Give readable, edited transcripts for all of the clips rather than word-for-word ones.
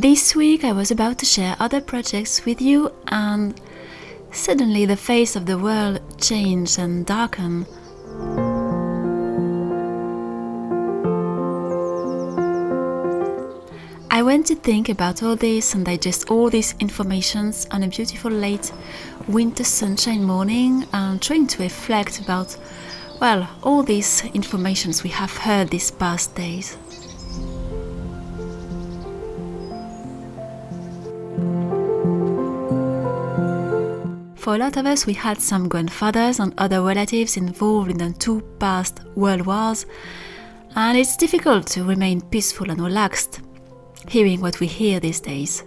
this week I was about to share other projects with you, and suddenly the face of the world changed and darkened. I went to think about all this and digest all these informations on a beautiful late winter sunshine morning, and trying to reflect about, well, all these informations we have heard these past days. For a lot of us, we had some grandfathers and other relatives involved in the two past world wars, and it's difficult to remain peaceful and relaxed hearing what we hear these days.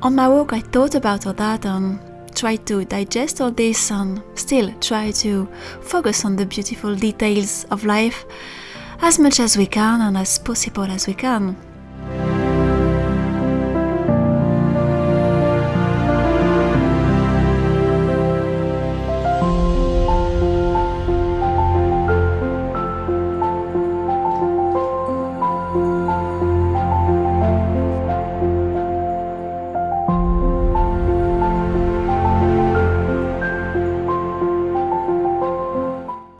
On my walk, I thought about all that and tried to digest all this, and still try to focus on the beautiful details of life as much as we can and as possible as we can.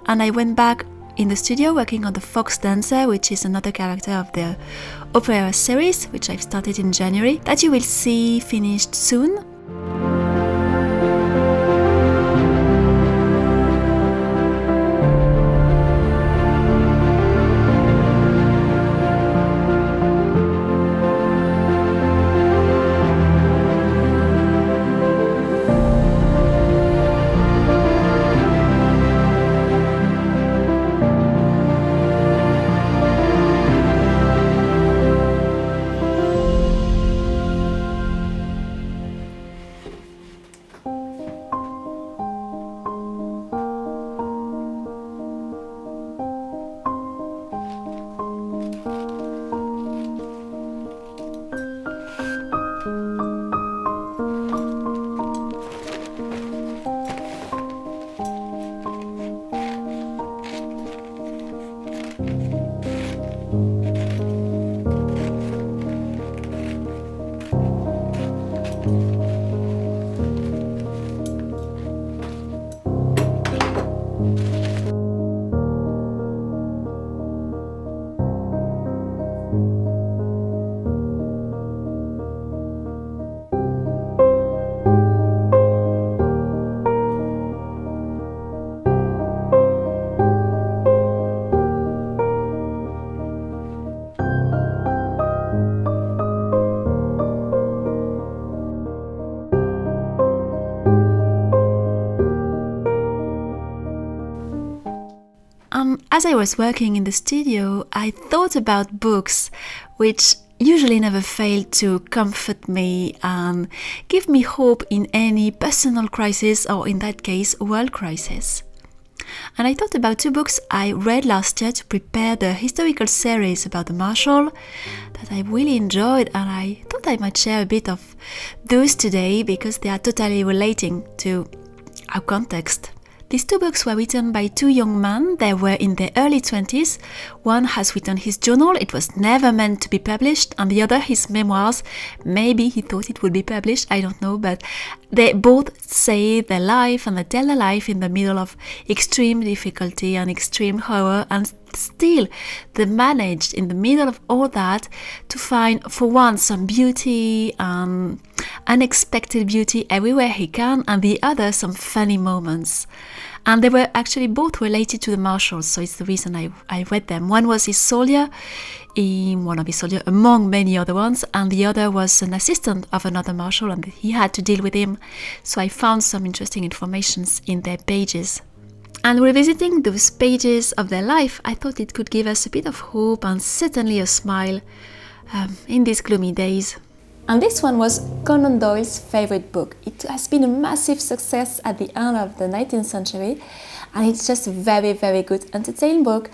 And I went back in the studio working on the Fox Dancer, which is another character of the opera series, which I've started in January, that you will see finished soon. As I was working in the studio, I thought about books, which usually never fail to comfort me and give me hope in any personal crisis, or in that case, world crisis. And I thought about two books I read last year to prepare the historical series about the Marshal that I really enjoyed, and I thought I might share a bit of those today because they are totally relating to our context. These two books were written by two young men. They were in their early 20s. One has written his journal. It was never meant to be published. And the other, his memoirs. Maybe he thought it would be published. I don't know. But they both say their life, and they tell their life in the middle of extreme difficulty and extreme horror. And still, they managed, in the middle of all that, to find, for one, some beauty, unexpected beauty everywhere he can, and the other, some funny moments. And they were actually both related to the Marshals, so it's the reason I read them. One was his soldier, one of his soldiers among many other ones, and the other was an assistant of another Marshal, and he had to deal with him. So I found some interesting information in their pages. And revisiting those pages of their life, I thought it could give us a bit of hope and certainly a smile in these gloomy days. And this one was Conan Doyle's favorite book. It has been a massive success at the end of the 19th century, and it's just a very, very good entertaining book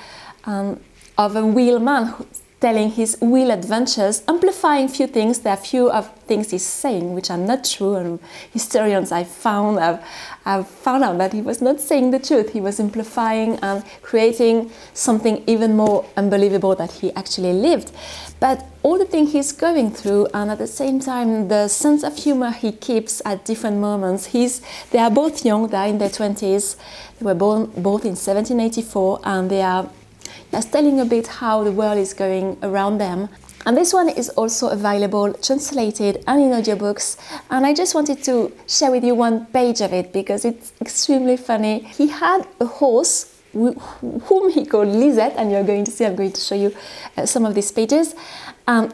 of a real man telling his real adventures, amplifying few things. There are few of things he's saying which are not true, and historians I've found out that he was not saying the truth. He was amplifying and creating something even more unbelievable that he actually lived. But all the things he's going through, and at the same time the sense of humor he keeps at different moments. They are both young, they are in their 20s. They were born both in 1784, and they are just telling a bit how the world is going around them. And this one is also available, translated and in audiobooks. And I just wanted to share with you one page of it because it's extremely funny. He had a horse whom he called Lisette, and you're going to see, I'm going to show you some of these pages.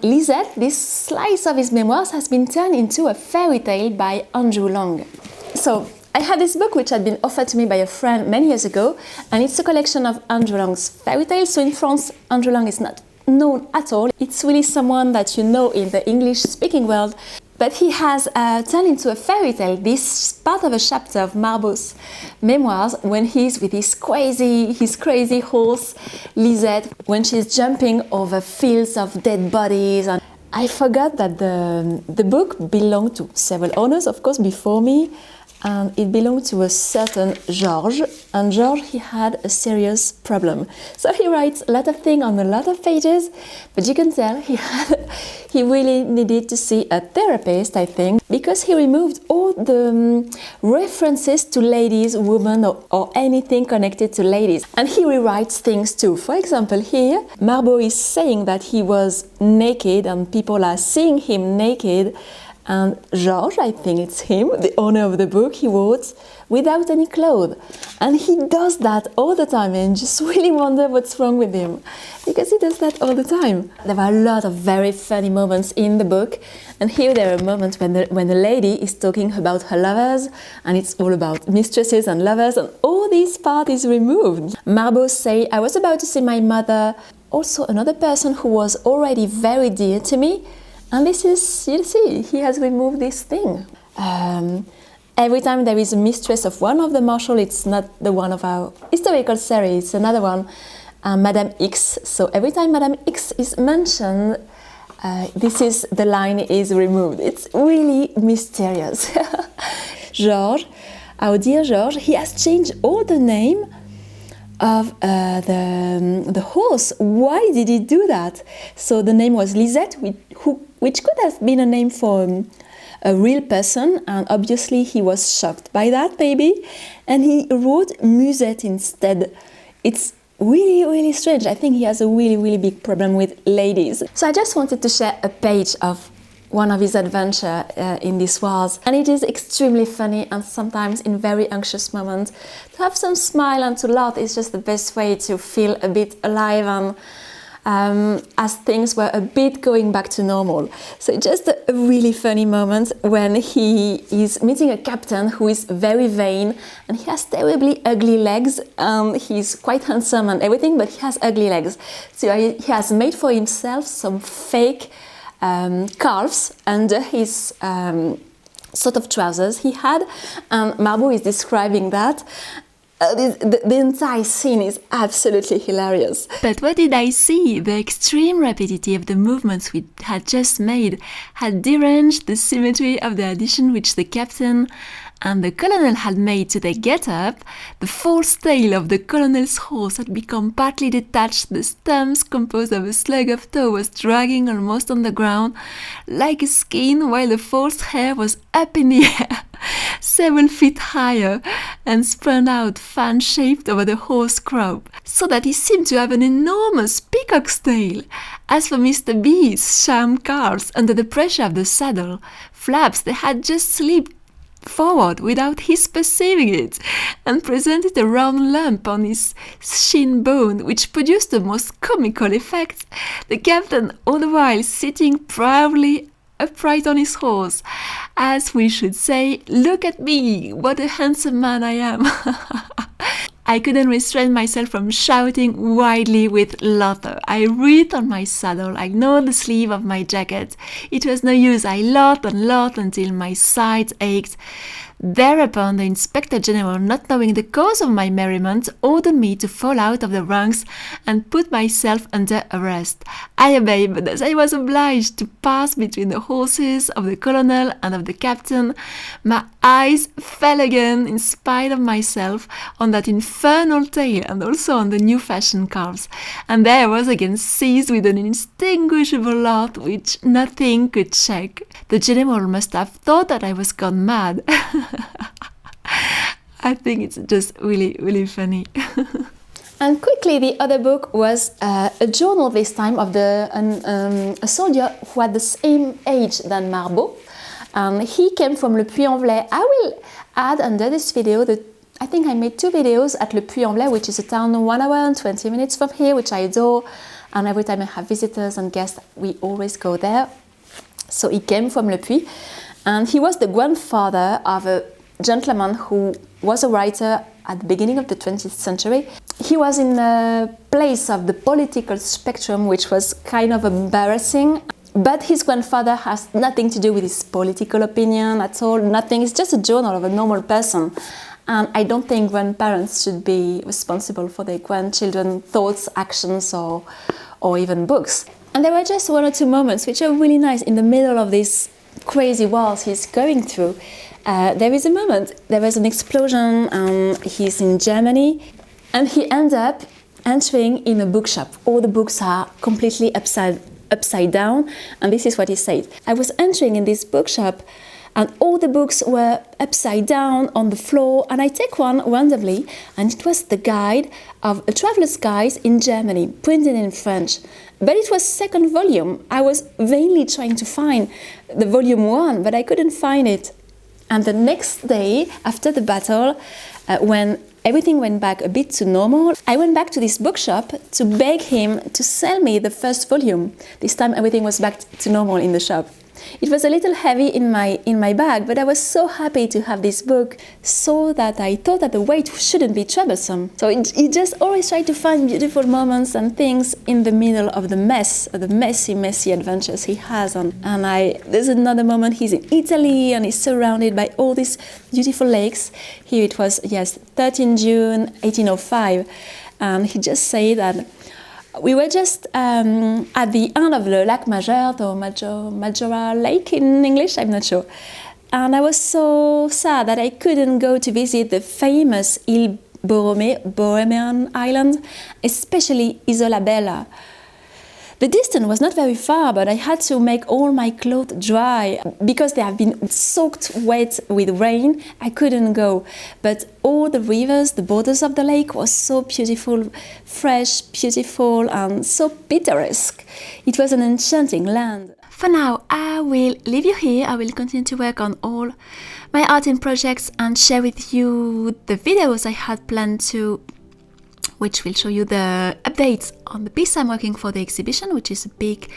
Lisette, this slice of his memoirs, has been turned into a fairy tale by Andrew Lang. So I had this book which had been offered to me by a friend many years ago, and it's a collection of Andrew Lang's fairy tales. So in France, Andrew Lang is not known at all. It's really someone that you know in the English-speaking world, but he has turned into a fairy tale this part of a chapter of Marbeau's memoirs when he's with his crazy horse, Lisette, when she's jumping over fields of dead bodies. And I forgot that the book belonged to several owners, of course, before me. And it belonged to a certain Georges, and Georges, he had a serious problem. So he writes a lot of things on a lot of pages, but you can tell he really needed to see a therapist, I think, because he removed all the references to ladies, women, or anything connected to ladies. And he rewrites things too. For example, here, Marbeau is saying that he was naked and people are seeing him naked. And Georges, I think it's him, the owner of the book, he wrote, without any clothes. And he does that all the time, and just really wonder what's wrong with him, because he does that all the time. There are a lot of very funny moments in the book, and here there are moments when the lady is talking about her lovers, and it's all about mistresses and lovers, and all this part is removed. Marbeau say, I was about to see my mother, also another person who was already very dear to me. And this is, you see, he has removed this thing. Every time there is a mistress of one of the marshal, it's not the one of our historical series, it's another one, Madame X. So every time Madame X is mentioned, the line is removed. It's really mysterious. Georges, our dear Georges, he has changed all the name of the horse. Why did he do that? So the name was Lisette, which could have been a name for a real person, and obviously he was shocked by that, maybe, and he wrote Musette instead. It's really, really strange. I think he has a really, really big problem with ladies. So I just wanted to share a page of one of his adventures in these wars, and it is extremely funny, and sometimes in very anxious moments to have some smile and to laugh is just the best way to feel a bit alive, and as things were a bit going back to normal. So just a really funny moment when he is meeting a captain who is very vain, and he has terribly ugly legs. He's quite handsome and everything, but he has ugly legs. So he has made for himself some fake calves under his sort of trousers he had, and Marbeau is describing that. The entire scene is absolutely hilarious. But what did I see? The extreme rapidity of the movements we had just made had deranged the symmetry of the addition which the captain and the colonel had made to their get-up. The false tail of the colonel's horse had become partly detached. The stumps, composed of a slug of tow, was dragging almost on the ground like a skein, while the false hair was up in the air, several feet higher, and spun out fan-shaped over the horse croup, so that he seemed to have an enormous peacock's tail. As for Mr. B's sham calves, under the pressure of the saddle flaps, they had just slipped forward without his perceiving it, and presented a round lump on his shin bone, which produced the most comical effect. The captain all the while sitting proudly upright on his horse, as we should say, "Look at me, what a handsome man I am." I couldn't restrain myself from shouting wildly with laughter. I writhed on my saddle, I gnawed the sleeve of my jacket. It was no use, I laughed and laughed until my sides ached. Thereupon the Inspector General, not knowing the cause of my merriment, ordered me to fall out of the ranks and put myself under arrest. I obeyed, but as I was obliged to pass between the horses of the colonel and of the captain, my eyes fell again, in spite of myself, on that infernal tail and also on the new-fashioned calves, and there I was again seized with an inextinguishable laughter which nothing could check. The general must have thought that I was gone mad. I think it's just really, really funny. And quickly, the other book was a journal this time of a soldier who had the same age than Marbeau. He came from Le Puy-en-Velay. I will add under this video I think I made 2 videos at Le Puy-en-Velay, which is a town 1 hour and 20 minutes from here, which I adore. And every time I have visitors and guests, we always go there. So he came from Le Puy, and he was the grandfather of a gentleman who was a writer at the beginning of the 20th century. He was in a place of the political spectrum which was kind of embarrassing, but his grandfather has nothing to do with his political opinion at all, nothing. It's just a journal of a normal person. And I don't think grandparents should be responsible for their grandchildren's thoughts, actions, or even books. And there were just 1 or 2 moments which are really nice in the middle of this crazy wars he's going through. There is a moment, there was an explosion, he's in Germany, and he ends up entering in a bookshop. All the books are completely upside down, and this is what he said. I was entering in this bookshop, and all the books were upside down on the floor, and I take one randomly, and it was the guide of a traveler's guide in Germany, printed in French. But it was 2nd volume. I was vainly trying to find the volume 1, but I couldn't find it. And the next day, after the battle, when everything went back a bit to normal, I went back to this bookshop to beg him to sell me the 1st volume. This time everything was back to normal in the shop. It was a little heavy in my bag, but I was so happy to have this book, so that I thought that the weight shouldn't be troublesome. So he just always tried to find beautiful moments and things in the middle of the mess, of the messy adventures he has. And there's another moment he's in Italy and he's surrounded by all these beautiful lakes. Here it was, 13 June 1805, and he just said that we were just at the end of the Lac Majeur, or Majora Lake in English, I'm not sure. And I was so sad that I couldn't go to visit the famous Île Bohémian island, especially Isola Bella. The distance was not very far, but I had to make all my clothes dry. Because they have been soaked wet with rain, I couldn't go. But all the rivers, the borders of the lake was so beautiful, fresh, beautiful, and so picturesque. It was an enchanting land. For now, I will leave you here. I will continue to work on all my art and projects and share with you the videos I had planned to, which will show you the updates on the piece I'm working for the exhibition, which is a big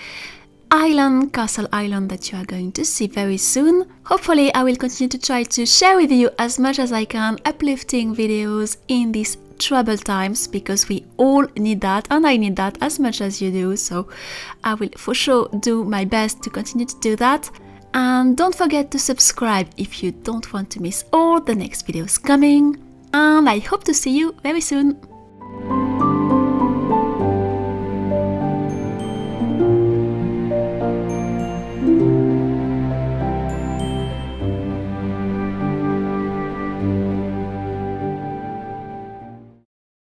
island, castle island, that you are going to see very soon. Hopefully I will continue to try to share with you as much as I can uplifting videos in these troubled times, because we all need that, and I need that as much as you do, so I will for sure do my best to continue to do that. And don't forget to subscribe if you don't want to miss all the next videos coming, and I hope to see you very soon.